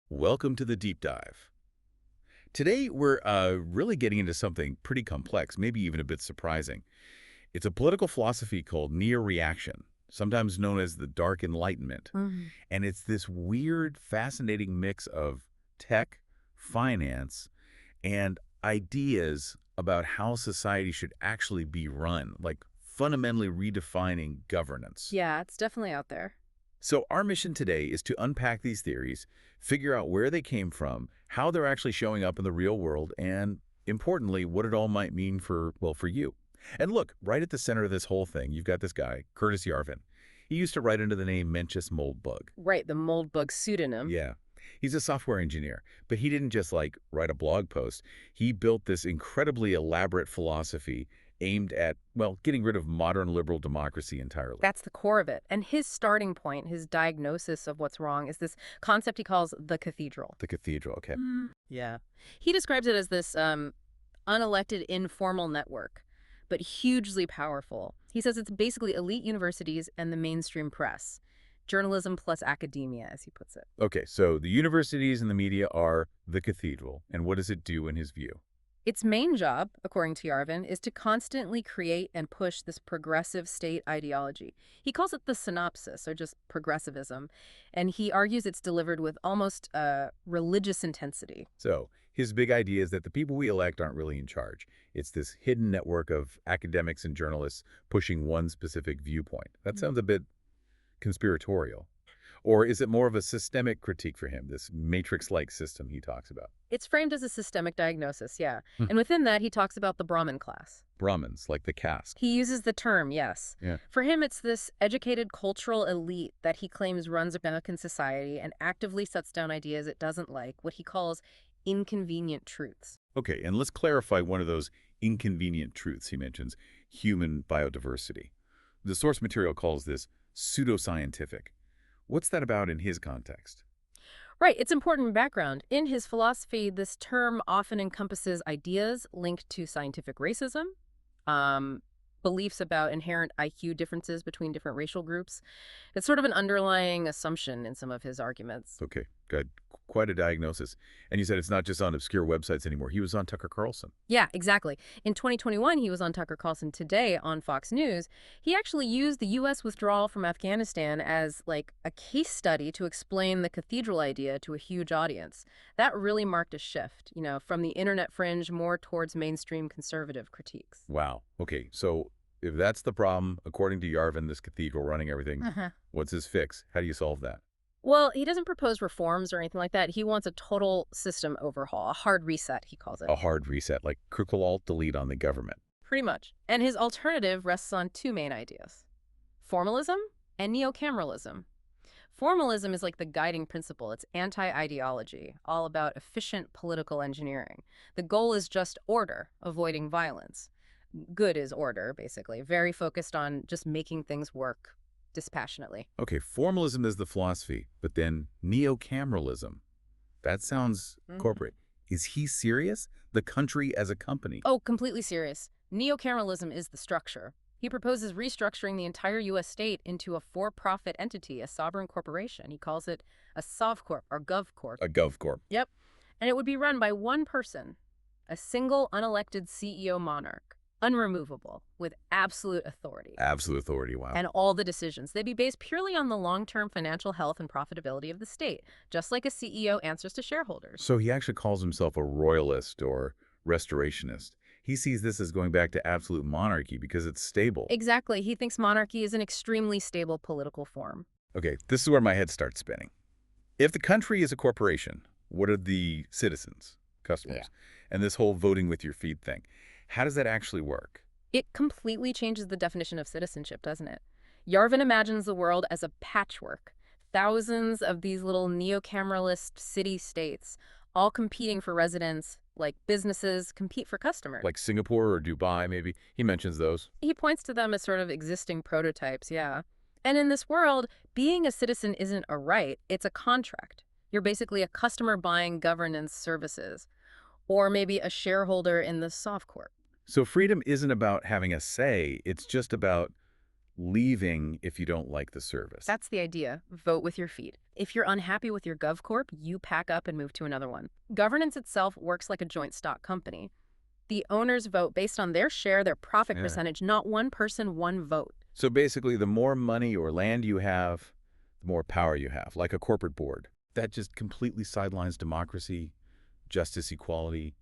Welcome to the deep dive. Today, we're really getting into something pretty complex, maybe even a bit surprising. It's a political philosophy called neoreaction, sometimes known as the Dark Enlightenment. Mhm. And it's this weird, fascinating mix of tech, finance, and ideas about how society should actually be run, like fundamentally redefining governance. Yeah, it's definitely out there. So our mission today is to unpack these theories, figure out where they came from, how they're actually showing up in the real world, and importantly, what it all might mean for, well, for you. And look, right at the center of this whole thing, you've got this guy, Curtis Yarvin. He used to write under the name Mencius Moldbug. Right, the mold bug pseudonym. Yeah. He's a software engineer, but he didn't just like write a blog post. He built this incredibly elaborate philosophy aimed at, well, getting rid of modern liberal democracy entirely. That's the core of it. And his starting point, his diagnosis of what's wrong, is this concept he calls the cathedral. The cathedral, okay. Yeah. He describes it as this unelected informal network, but hugely powerful. He says it's basically elite universities and the mainstream press. Journalism plus academia, as he puts it. Okay, so the universities and the media are the cathedral, and what does it do in his view? Its main job, according to Yarvin, is to constantly create and push this progressive state ideology. He calls it the synopsis, or just progressivism, and he argues it's delivered with almost religious intensity. So his big idea is that the people we elect aren't really in charge. It's this hidden network of academics and journalists pushing one specific viewpoint. That sounds a bit conspiratorial. Or is it more of a systemic critique for him, this matrix-like system he talks about? It's framed as a systemic diagnosis, yeah. Hmm. And within that, he talks about the Brahmin class. Brahmins, like the caste. He uses the term, yes. Yeah. For him, it's this educated cultural elite that he claims runs American society and actively sets down ideas it doesn't like, what he calls inconvenient truths. Okay, and let's clarify one of those inconvenient truths he mentions, human biodiversity. The source material calls this pseudoscientific. What's that about in his context? Right, it's important background. In his philosophy, this term often encompasses ideas linked to scientific racism, beliefs about inherent IQ differences between different racial groups. It's sort of an underlying assumption in some of his arguments. Okay, good. Quite a diagnosis. And you said it's not just on obscure websites anymore. He was on Tucker Carlson. Yeah, exactly. In 2021, he was on Tucker Carlson Today on Fox News. He actually used the U.S. withdrawal from Afghanistan as like a case study to explain the cathedral idea to a huge audience. That really marked a shift, from the internet fringe more towards mainstream conservative critiques. Wow. Okay, so if that's the problem, according to Yarvin, this cathedral running everything, what's his fix? How do you solve that? Well, he doesn't propose reforms or anything like that. He wants a total system overhaul, a hard reset, he calls it. A hard reset, like Alt-Delete on the government. Pretty much. And his alternative rests on two main ideas: formalism and neocameralism. Formalism is like the guiding principle. It's anti-ideology, all about efficient political engineering. The goal is just order, avoiding violence. Good is order, basically. Very focused on just making things work dispassionately. Okay, formalism is the philosophy, but then neocameralism. That sounds corporate. Is he serious? The country as a company? Oh, completely serious. Neocameralism is the structure. He proposes restructuring the entire U.S. state into a for-profit entity, a sovereign corporation. He calls it a SovCorp or GovCorp. A GovCorp. Yep. And it would be run by one person, a single unelected CEO monarch, unremovable, with absolute authority. Absolute authority, wow. And all the decisions. They'd be based purely on the long-term financial health and profitability of the state, just like a CEO answers to shareholders. So he actually calls himself a royalist or restorationist. He sees this as going back to absolute monarchy because it's stable. Exactly. He thinks monarchy is an extremely stable political form. Okay, this is where my head starts spinning. If the country is a corporation, what are the citizens, customers? Yeah. And this whole voting with your feet thing, how does that actually work? It completely changes the definition of citizenship, doesn't it? Yarvin imagines the world as a patchwork. Thousands of these little neocameralist city-states, all competing for residents, like businesses compete for customers. Like Singapore or Dubai, maybe? He mentions those. He points to them as sort of existing prototypes, yeah. And in this world, being a citizen isn't a right, it's a contract. You're basically a customer buying governance services, or maybe a shareholder in the SovCorp. So freedom isn't about having a say, it's just about leaving if you don't like the service. That's the idea. Vote with your feet. If you're unhappy with your GovCorp, you pack up and move to another one. Governance itself works like a joint stock company. The owners vote based on their share, their profit percentage, not one person, one vote. So basically, the more money or land you have, the more power you have, like a corporate board. That just completely sidelines democracy, justice, equality.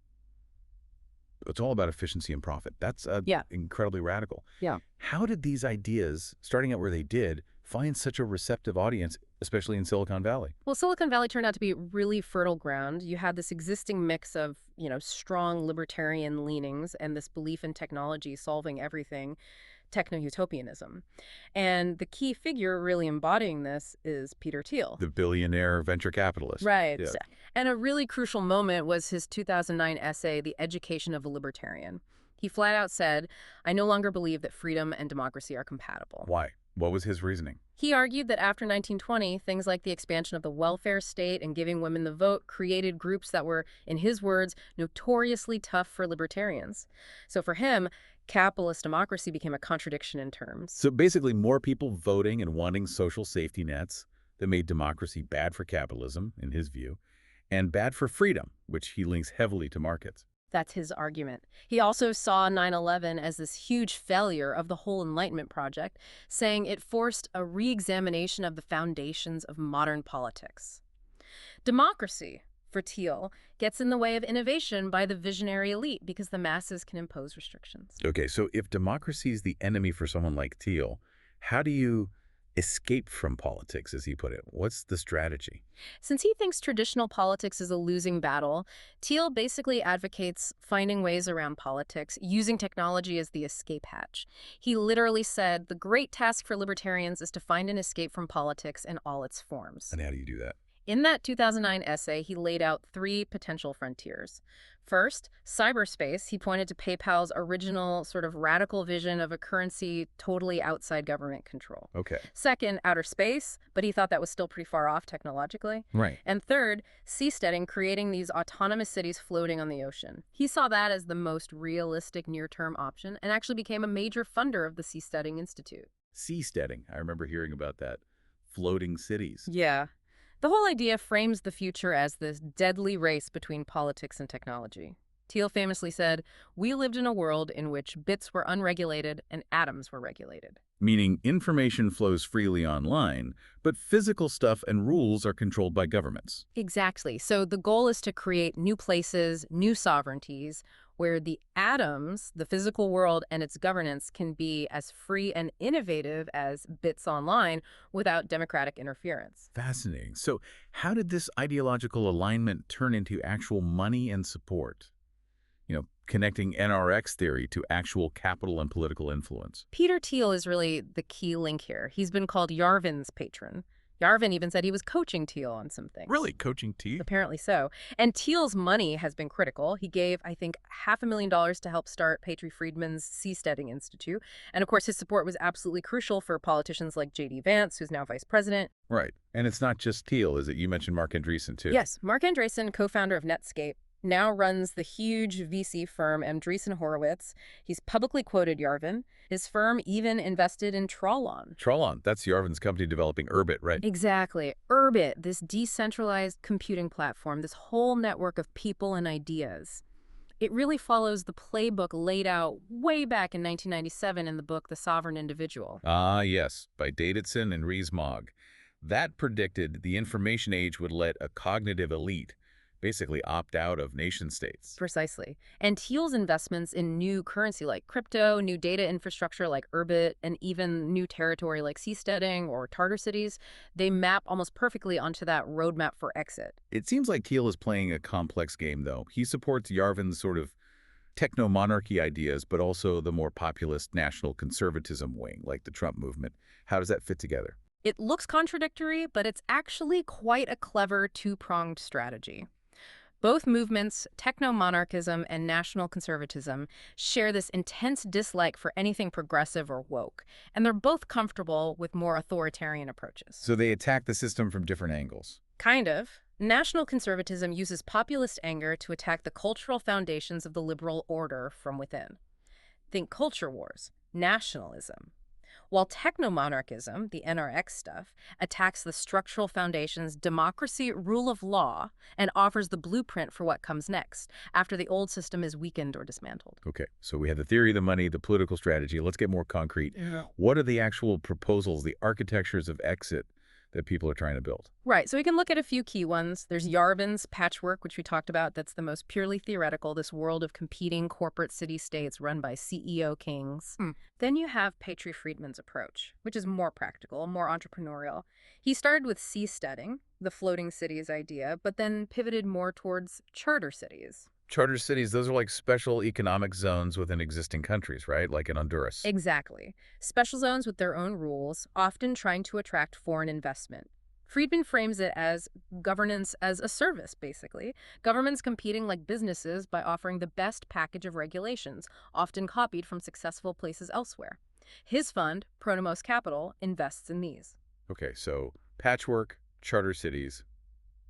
It's all about efficiency and profit. That's incredibly radical. Yeah. How did these ideas, starting out where they did, find such a receptive audience, especially in Silicon Valley? Well, Silicon Valley turned out to be really fertile ground. You had this existing mix of, strong libertarian leanings and this belief in technology solving everything, techno-utopianism. And the key figure really embodying this is Peter Thiel. The billionaire venture capitalist. Right. Yeah. And a really crucial moment was his 2009 essay, The Education of a Libertarian. He flat out said, "I no longer believe that freedom and democracy are compatible." Why? What was his reasoning? He argued that after 1920, things like the expansion of the welfare state and giving women the vote created groups that were, in his words, notoriously tough for libertarians. So for him, capitalist democracy became a contradiction in terms. So basically, more people voting and wanting social safety nets that made democracy bad for capitalism, in his view, and bad for freedom, which he links heavily to markets. That's his argument. He also saw 9/11 as this huge failure of the whole Enlightenment project, saying it forced a re-examination of the foundations of modern politics. Democracy, for Thiel, gets in the way of innovation by the visionary elite because the masses can impose restrictions. Okay, so if democracy is the enemy for someone like Thiel, how do you escape from politics, as he put it? What's the strategy? Since he thinks traditional politics is a losing battle, Thiel basically advocates finding ways around politics, using technology as the escape hatch. He literally said, the great task for libertarians is to find an escape from politics in all its forms. And how do you do that? In that 2009 essay, he laid out 3 potential frontiers. First, cyberspace. He pointed to PayPal's original sort of radical vision of a currency totally outside government control. Okay. Second, outer space, but he thought that was still pretty far off technologically. Right. And third, seasteading, creating these autonomous cities floating on the ocean. He saw that as the most realistic near-term option and actually became a major funder of the Seasteading Institute. Seasteading. I remember hearing about that. Floating cities. Yeah. The whole idea frames the future as this deadly race between politics and technology. Thiel famously said, "We lived in a world in which bits were unregulated and atoms were regulated." Meaning information flows freely online, but physical stuff and rules are controlled by governments. Exactly. So the goal is to create new places, new sovereignties, where the atoms, the physical world and its governance can be as free and innovative as bits online without democratic interference. Fascinating. So how did this ideological alignment turn into actual money and support? Connecting NRX theory to actual capital and political influence. Peter Thiel is really the key link here. He's been called Yarvin's patron. Yarvin even said he was coaching Thiel on some things. Really? Coaching Thiel? Apparently so. And Thiel's money has been critical. He gave, I think, $500,000 to help start Patry Friedman's Seasteading Institute. And of course, his support was absolutely crucial for politicians like J.D. Vance, who's now vice president. Right. And it's not just Thiel, is it? You mentioned Marc Andreessen, too. Yes, Marc Andreessen, co-founder of Netscape, now runs the huge VC firm Andreessen Horowitz. He's publicly quoted Yarvin. His firm even invested in Trallon. Trallon, that's Yarvin's company developing Urbit, right? Exactly. Urbit, this decentralized computing platform, this whole network of people and ideas. It really follows the playbook laid out way back in 1997 in the book The Sovereign Individual. Ah, yes, by Davidson and Rees-Mogg. That predicted the information age would let a cognitive elite basically opt out of nation states. Precisely. And Thiel's investments in new currency like crypto, new data infrastructure like Urbit, and even new territory like Seasteading or Tartar cities, they map almost perfectly onto that roadmap for exit. It seems like Thiel is playing a complex game, though. He supports Yarvin's sort of techno-monarchy ideas, but also the more populist national conservatism wing, like the Trump movement. How does that fit together? It looks contradictory, but it's actually quite a clever two-pronged strategy. Both movements, techno-monarchism and national conservatism, share this intense dislike for anything progressive or woke, and they're both comfortable with more authoritarian approaches. So they attack the system from different angles. Kind of. National conservatism uses populist anger to attack the cultural foundations of the liberal order from within. Think culture wars, nationalism. while technomonarchism, the NRX stuff, attacks the structural foundations, democracy, rule of law, and offers the blueprint for what comes next, after the old system is weakened or dismantled. Okay, so we have the theory, the money, the political strategy. Let's get more concrete. Yeah. What are the actual proposals, the architectures of exit that people are trying to build? Right, so we can look at a few key ones. There's Yarvin's patchwork, which we talked about. That's the most purely theoretical, this world of competing corporate city-states run by CEO kings. Then you have Peter Friedman's approach, which is more practical, more entrepreneurial. He started with Seasteading, the floating cities idea, but then pivoted more towards charter cities. Charter cities, those are like special economic zones within existing countries, right? Like in Honduras. Exactly. Special zones with their own rules, often trying to attract foreign investment. Friedman frames it as governance as a service, basically. Governments competing like businesses by offering the best package of regulations, often copied from successful places elsewhere. His fund, Pronomos Capital, invests in these. Okay, so patchwork, charter cities,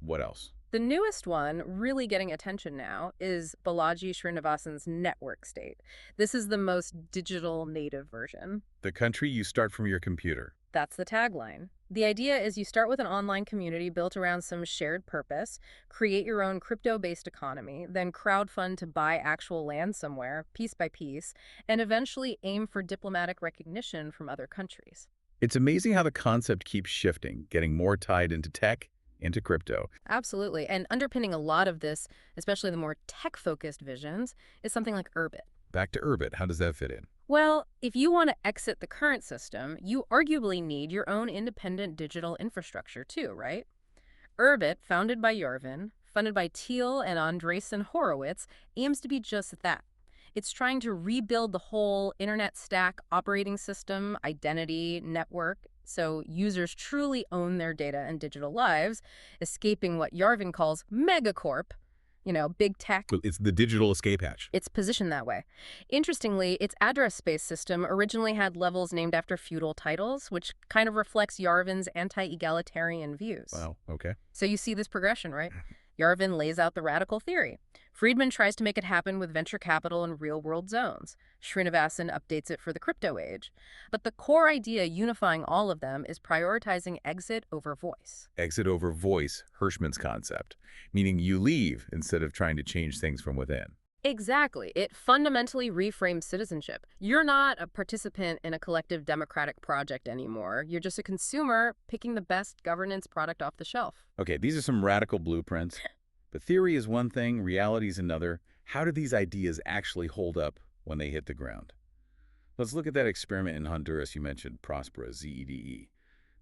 what else? The newest one, really getting attention now, is Balaji Srinivasan's network state. This is the most digital native version. The country you start from your computer. That's the tagline. The idea is you start with an online community built around some shared purpose, create your own crypto-based economy, then crowdfund to buy actual land somewhere, piece by piece, and eventually aim for diplomatic recognition from other countries. It's amazing how the concept keeps shifting, getting more tied into tech, into crypto. Absolutely. And underpinning a lot of this, especially the more tech-focused visions, is something like Urbit. Back to Urbit, how does that fit in? Well, if you want to exit the current system, you arguably need your own independent digital infrastructure too, right? Urbit, founded by Yarvin, funded by Thiel and Andreessen Horowitz, aims to be just that. It's trying to rebuild the whole internet stack, operating system, identity, network, so users truly own their data and digital lives, escaping what Yarvin calls megacorp, big tech. Well, it's the digital escape hatch. It's positioned that way. Interestingly, its address space system originally had levels named after feudal titles, which kind of reflects Yarvin's anti-egalitarian views. Wow, okay. So you see this progression, right? Yarvin lays out the radical theory. Friedman tries to make it happen with venture capital and real-world zones. Srinivasan updates it for the crypto age. But the core idea unifying all of them is prioritizing exit over voice. Exit over voice, Hirschman's concept, meaning you leave instead of trying to change things from within. Exactly. It fundamentally reframes citizenship. You're not a participant in a collective democratic project anymore. You're just a consumer picking the best governance product off the shelf. Okay, these are some radical blueprints. But theory is one thing, reality is another. How do these ideas actually hold up when they hit the ground? Let's look at that experiment in Honduras you mentioned, Próspera, ZEDE.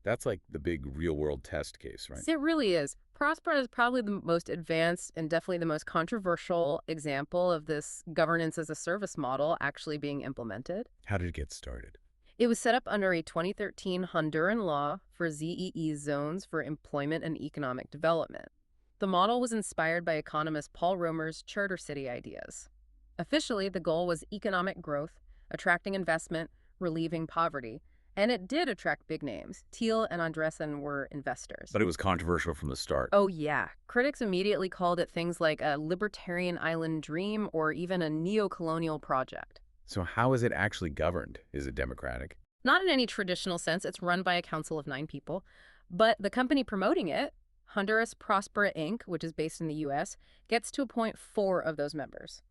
That's like the big real-world test case, right? It really is. Próspera is probably the most advanced and definitely the most controversial example of this governance as a service model actually being implemented. How did it get started? It was set up under a 2013 Honduran law for ZEE zones for employment and economic development. The model was inspired by economist Paul Romer's charter city ideas. Officially, the goal was economic growth, attracting investment, relieving poverty. And it did attract big names. Thiel and Andreessen were investors. But it was controversial from the start. Oh, yeah. Critics immediately called it things like a libertarian island dream or even a neo-colonial project. So how is it actually governed? Is it democratic? Not in any traditional sense. It's run by a council of 9 people. But the company promoting it, Honduras Próspera Inc., which is based in the U.S., gets to appoint 4 of those members.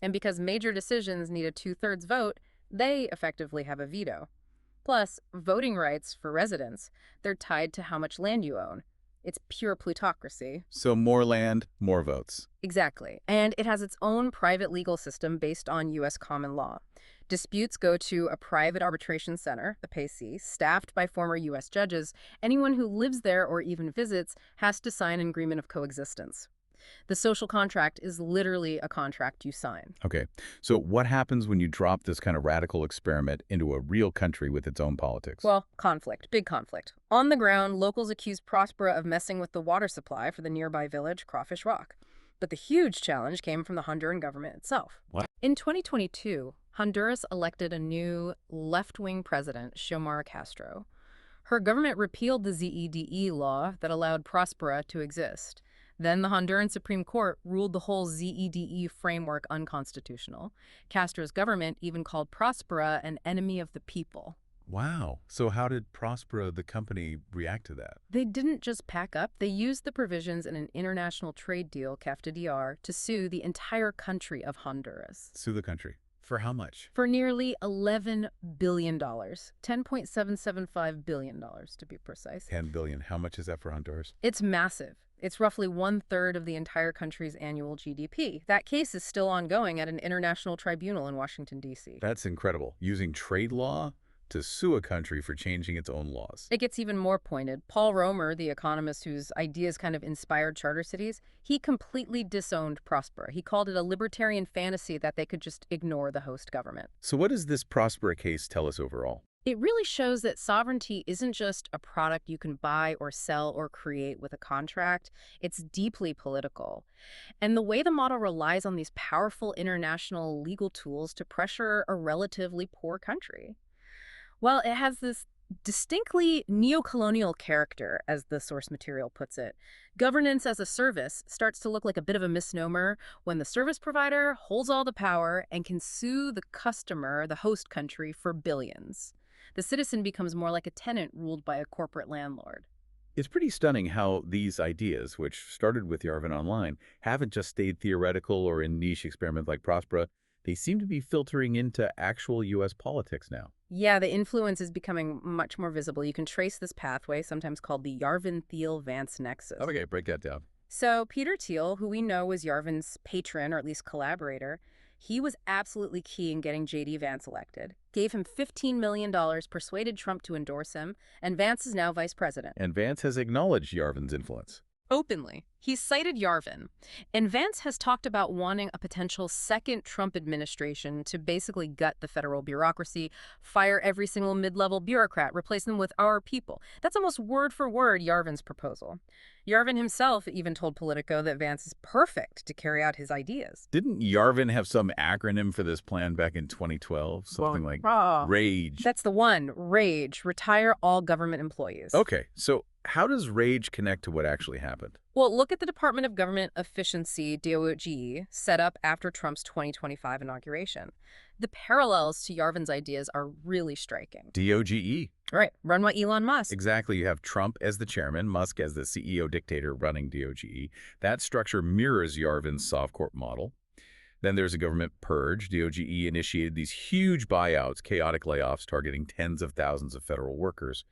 And because major decisions need a 2/3 vote, they effectively have a veto. Plus, voting rights for residents, they're tied to how much land you own. It's pure plutocracy. So more land, more votes. Exactly. And it has its own private legal system based on U.S. common law. Disputes go to a private arbitration center, the PAC, staffed by former U.S. judges. Anyone who lives there or even visits has to sign an agreement of coexistence. The social contract is literally a contract you sign. Okay, so what happens when you drop this kind of radical experiment into a real country with its own politics? Well, conflict, big conflict. On the ground, locals accuse Próspera of messing with the water supply for the nearby village, Crawfish Rock. But the huge challenge came from the Honduran government itself. What? In 2022, Honduras elected a new left-wing president, Xiomara Castro. Her government repealed the ZEDE law that allowed Próspera to exist. Then the Honduran Supreme Court ruled the whole ZEDE framework unconstitutional. Castro's government even called Próspera an enemy of the people. Wow. So how did Próspera, the company, react to that? They didn't just pack up, they used the provisions in an international trade deal, Cathedral, to sue the entire country of Honduras. Sue the country. For how much? For nearly $11 billion. $10.775 billion, to be precise. 10 billion. How much is that for Honduras? It's massive. It's roughly 1/3 of the entire country's annual GDP. That case is still ongoing at an international tribunal in Washington, D.C. That's incredible. Using trade law to sue a country for changing its own laws. It gets even more pointed. Paul Romer, the economist whose ideas kind of inspired charter cities, he completely disowned Próspera. He called it a libertarian fantasy that they could just ignore the host government. So what does this Próspera case tell us overall? It really shows that sovereignty isn't just a product you can buy or sell or create with a contract. It's deeply political. And the way the model relies on these powerful international legal tools to pressure a relatively poor country. Well, it has this distinctly neocolonial character, as the source material puts it. Governance as a service starts to look like a bit of a misnomer when the service provider holds all the power and can sue the customer, the host country, for billions. The citizen becomes more like a tenant ruled by a corporate landlord. It's pretty stunning how these ideas, which started with Yarvin Online, haven't just stayed theoretical or in niche experiments like Próspera. They seem to be filtering into actual U.S. politics now. Yeah, the influence is becoming much more visible. You can trace this pathway, sometimes called the Yarvin-Thiel-Vance nexus. Okay, break that down. So Peter Thiel, who we know was Yarvin's patron or at least collaborator, he was absolutely key in getting J.D. Vance elected, gave him $15 million, persuaded Trump to endorse him, and Vance is now vice president. And Vance has acknowledged Yarvin's influence. Openly. He cited Yarvin. And Vance has talked about wanting a potential second Trump administration to basically gut the federal bureaucracy, fire every single mid-level bureaucrat, replace them with our people. That's almost word for word Yarvin's proposal. Yarvin himself even told Politico that Vance is perfect to carry out his ideas. Didn't Yarvin have some acronym for this plan back in 2012? Something like RAGE. That's the one. RAGE. Retire all government employees. Okay, so how does RAGE connect to what actually happened? Well, look at the Department of Government Efficiency, DOGE, set up after Trump's 2025 inauguration. The parallels to Yarvin's ideas are really striking. DOGE. Right, run by Elon Musk. Exactly. You have Trump as the chairman, Musk as the CEO dictator running DOGE. That structure mirrors Yarvin's soft corp model. Then there's a government purge. DOGE initiated these huge buyouts, chaotic layoffs targeting tens of thousands of federal workers.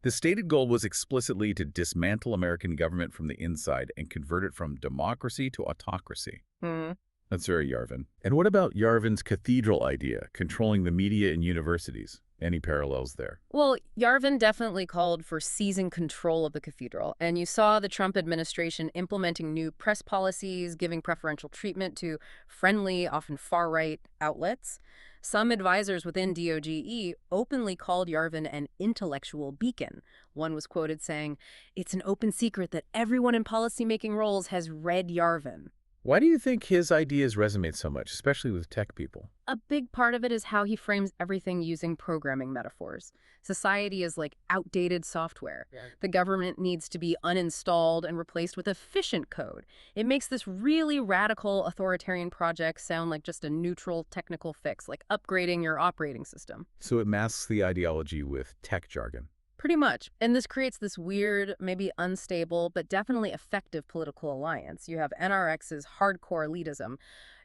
The stated goal was explicitly to dismantle American government from the inside and convert it from democracy to autocracy. That's very Yarvin. And what about Yarvin's Cathedral idea, controlling the media and universities? Any parallels there? Well, Yarvin definitely called for seizing control of the cathedral, and you saw the Trump administration implementing new press policies, giving preferential treatment to friendly, often far-right outlets. Some advisors within DOGE openly called Yarvin an intellectual beacon. One was quoted saying, "It's an open secret that everyone in policymaking roles has read Yarvin." Why do you think his ideas resonate so much, especially with tech people? A big part of it is how he frames everything using programming metaphors. Society is like outdated software. The government needs to be uninstalled and replaced with efficient code. It makes this really radical authoritarian project sound like just a neutral technical fix, like upgrading your operating system. So it masks the ideology with tech jargon. Pretty much. And this creates this weird, maybe unstable, but definitely effective political alliance. You have NRX's hardcore elitism.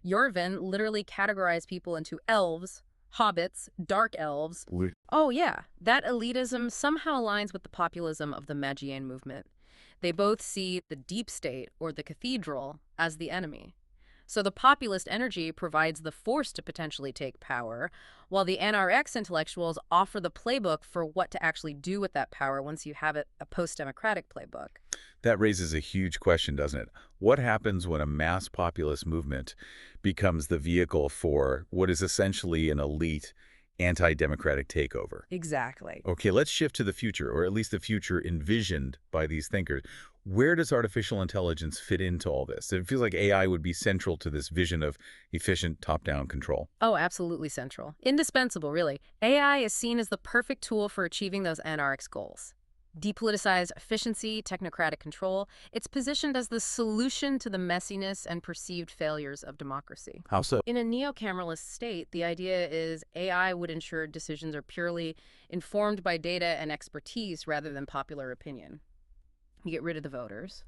Yarvin literally categorized people into elves, hobbits, dark elves. Oh yeah, that elitism somehow aligns with the populism of the Magian movement. They both see the deep state, or the cathedral, as the enemy. So the populist energy provides the force to potentially take power, while the NRX intellectuals offer the playbook for what to actually do with that power once you have it, a post-democratic playbook. That raises a huge question, doesn't it? What happens when a mass populist movement becomes the vehicle for what is essentially an elite anti-democratic takeover? Exactly. Okay, let's shift to the future, or at least the future envisioned by these thinkers. Where does artificial intelligence fit into all this? It feels like AI would be central to this vision of efficient top-down control. Oh, absolutely central. Indispensable, really. AI is seen as the perfect tool for achieving those NRX goals. Depoliticized efficiency, technocratic control. It's positioned as the solution to the messiness and perceived failures of democracy. How so? In a neocameralist state, the idea is AI would ensure decisions are purely informed by data and expertise rather than popular opinion. You get rid of the voters.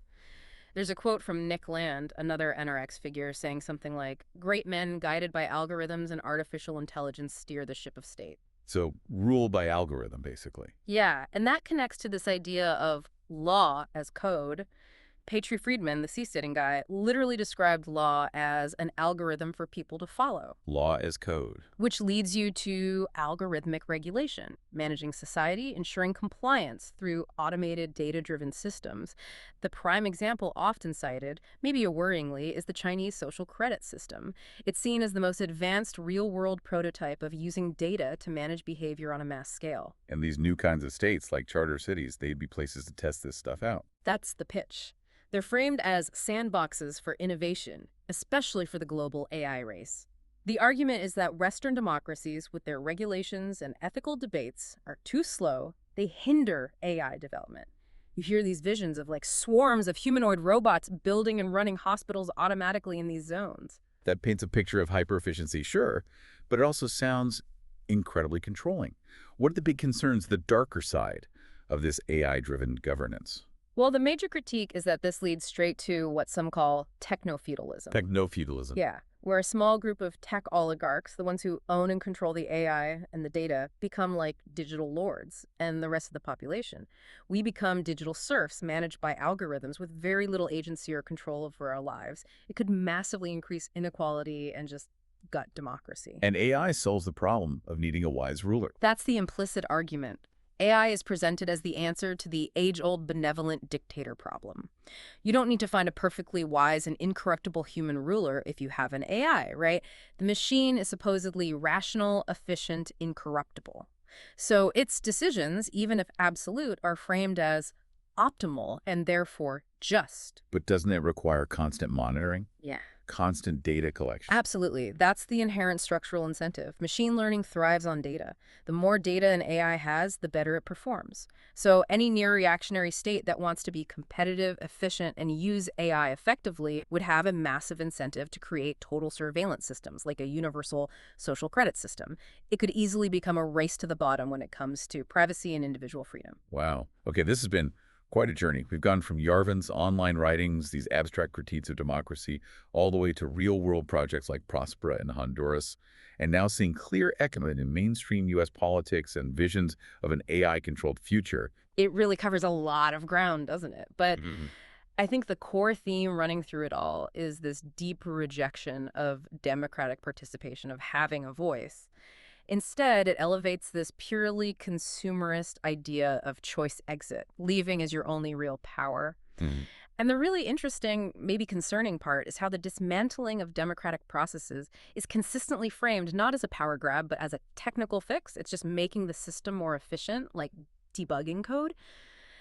There's a quote from Nick Land, another NRX figure, saying something like, "Great men guided by algorithms and artificial intelligence steer the ship of state." So rule by algorithm, basically. Yeah, and that connects to this idea of law as code. Patry Friedman, the Seasteading guy, literally described law as an algorithm for people to follow, Law as code. which leads you to algorithmic regulation, managing society, ensuring compliance through automated data-driven systems. The prime example often cited, maybe worryingly, is the Chinese social credit system. It's seen as the most advanced real-world prototype of using data to manage behavior on a mass scale. And these new kinds of states, like charter cities, they'd be places to test this stuff out. That's the pitch. They're framed as sandboxes for innovation, especially for the global AI race. The argument is that Western democracies, with their regulations and ethical debates, are too slow. They hinder AI development. You hear these visions of like swarms of humanoid robots building and running hospitals automatically in these zones. That paints a picture of hyper-efficiency, sure, but it also sounds incredibly controlling. What are the big concerns, the darker side of this AI-driven governance? Well, the major critique is that this leads straight to what some call techno-feudalism. Techno-feudalism. Yeah, where a small group of tech oligarchs, the ones who own and control the AI and the data, become like digital lords, and the rest of the population. We become digital serfs managed by algorithms with very little agency or control over our lives. It could massively increase inequality and just gut democracy. And AI solves the problem of needing a wise ruler. That's the implicit argument. AI is presented as the answer to the age-old benevolent dictator problem. You don't need to find a perfectly wise and incorruptible human ruler if you have an AI, right? The machine is supposedly rational, efficient, incorruptible. So its decisions, even if absolute, are framed as optimal and therefore just. But doesn't it require constant monitoring? Yeah. Constant data collection? Absolutely. That's the inherent structural incentive. Machine learning thrives on data. The more data an AI has, the better it performs. So any near-reactionary state that wants to be competitive, efficient, and use AI effectively would have a massive incentive to create total surveillance systems, like a universal social credit system. It could easily become a race to the bottom when it comes to privacy and individual freedom. Wow. Okay, this has been quite a journey. We've gone from Yarvin's online writings, these abstract critiques of democracy, all the way to real-world projects like Próspera in Honduras, and now seeing clear echoing in mainstream U.S. politics and visions of an AI-controlled future. It really covers a lot of ground, doesn't it? But Mhm. I think the core theme running through it all is this deep rejection of democratic participation, of having a voice. Instead, it elevates this purely consumerist idea of choice exit, leaving as your only real power. Mhm. And the really interesting, maybe concerning part is how the dismantling of democratic processes is consistently framed not as a power grab, but as a technical fix. It's just making the system more efficient, like debugging code.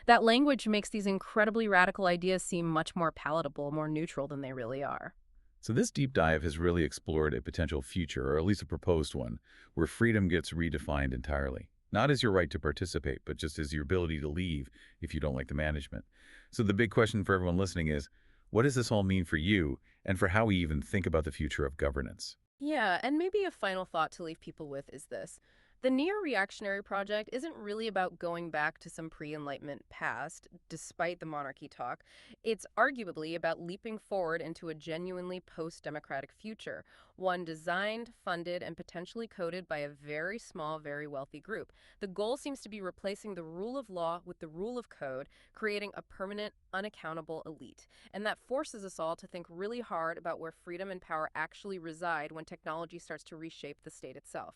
That language makes these incredibly radical ideas seem much more palatable, more neutral than they really are. So this deep dive has really explored a potential future, or at least a proposed one, where freedom gets redefined entirely. Not as your right to participate, but just as your ability to leave if you don't like the management. So the big question for everyone listening is, what does this all mean for you and for how we even think about the future of governance? Yeah, and maybe a final thought to leave people with is this. The neo-reactionary project isn't really about going back to some pre-Enlightenment past, despite the monarchy talk. It's arguably about leaping forward into a genuinely post-democratic future, one designed, funded, and potentially coded by a very small, very wealthy group. The goal seems to be replacing the rule of law with the rule of code, creating a permanent, unaccountable elite. And that forces us all to think really hard about where freedom and power actually reside when technology starts to reshape the state itself.